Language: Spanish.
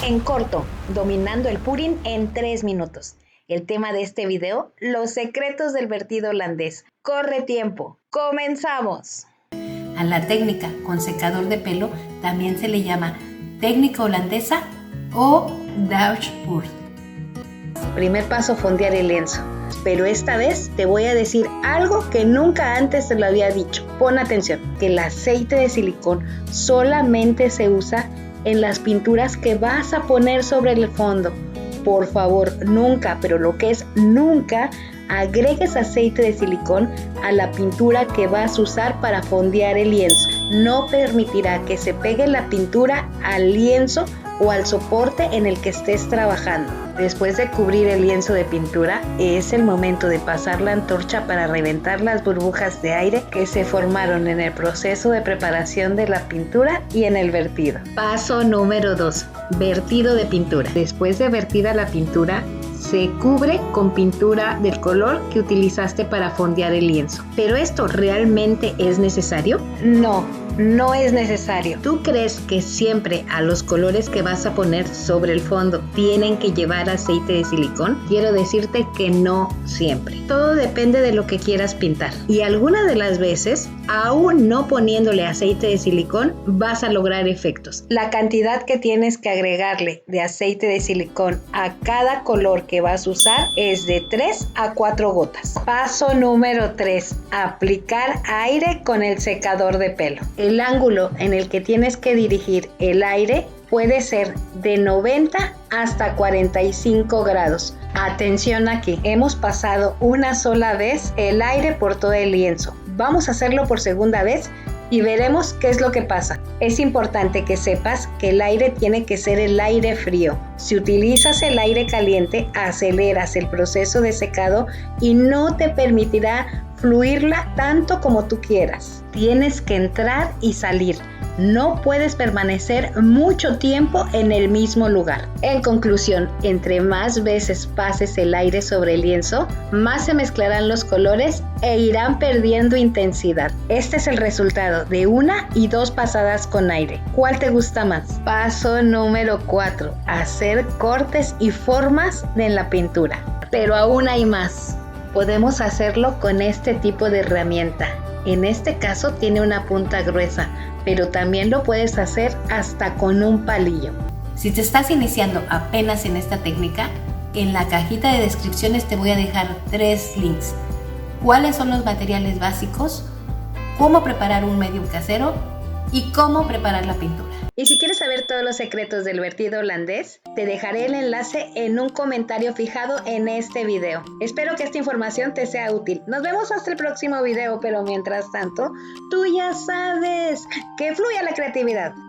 En corto, dominando el pudding en 3 minutos. El tema de este video, los secretos del vertido holandés. Corre tiempo, ¡comenzamos! A la técnica con secador de pelo también se le llama técnica holandesa o dashboard. Primer paso, fondear el lienzo. Pero esta vez te voy a decir algo que nunca antes te lo había dicho. Pon atención, que el aceite de silicón solamente se usa en las pinturas que vas a poner sobre el fondo. Por favor, nunca, pero lo que es nunca, agregues aceite de silicón a la pintura que vas a usar para fondear el lienzo. No permitirá que se pegue la pintura al lienzo o al soporte en el que estés trabajando. Después de cubrir el lienzo de pintura, es el momento de pasar la antorcha para reventar las burbujas de aire que se formaron en el proceso de preparación de la pintura y en el vertido. Paso número 2. Vertido de pintura. Después de vertida la pintura, se cubre con pintura del color que utilizaste para fondear el lienzo. ¿Pero esto realmente es necesario? No es necesario. ¿Tú crees que siempre a los colores que vas a poner sobre el fondo tienen que llevar aceite de silicón? Quiero decirte que no siempre. Todo depende de lo que quieras pintar. Y algunas de las veces, aún no poniéndole aceite de silicón, vas a lograr efectos. La cantidad que tienes que agregarle de aceite de silicón a cada color que vas a usar es de 3 a 4 gotas. Paso número 3. Aplicar aire con el secador de pelo. El ángulo en el que tienes que dirigir el aire puede ser de 90 hasta 45 grados. Atención aquí, hemos pasado una sola vez el aire por todo el lienzo. Vamos a hacerlo por segunda vez y veremos qué es lo que pasa. Es importante que sepas que el aire tiene que ser el aire frío. Si utilizas el aire caliente, aceleras el proceso de secado y no te permitirá fluirla tanto como tú quieras. Tienes que entrar y salir. No puedes permanecer mucho tiempo en el mismo lugar. En conclusión, entre más veces pases el aire sobre el lienzo, más se mezclarán los colores e irán perdiendo intensidad. Este es el resultado de 1 y 2 pasadas con aire. ¿Cuál te gusta más? Paso número 4. Hacer cortes y formas en la pintura. Pero aún hay más. Podemos hacerlo con este tipo de herramienta. En este caso tiene una punta gruesa, pero también lo puedes hacer hasta con un palillo. Si te estás iniciando apenas en esta técnica, en la cajita de descripciones te voy a dejar 3 links. ¿Cuáles son los materiales básicos? ¿Cómo preparar un medium casero? Y cómo preparar la pintura. Y si quieres saber todos los secretos del vertido holandés, te dejaré el enlace en un comentario fijado en este video. Espero que esta información te sea útil. Nos vemos hasta el próximo video, pero mientras tanto, tú ya sabes que fluya la creatividad.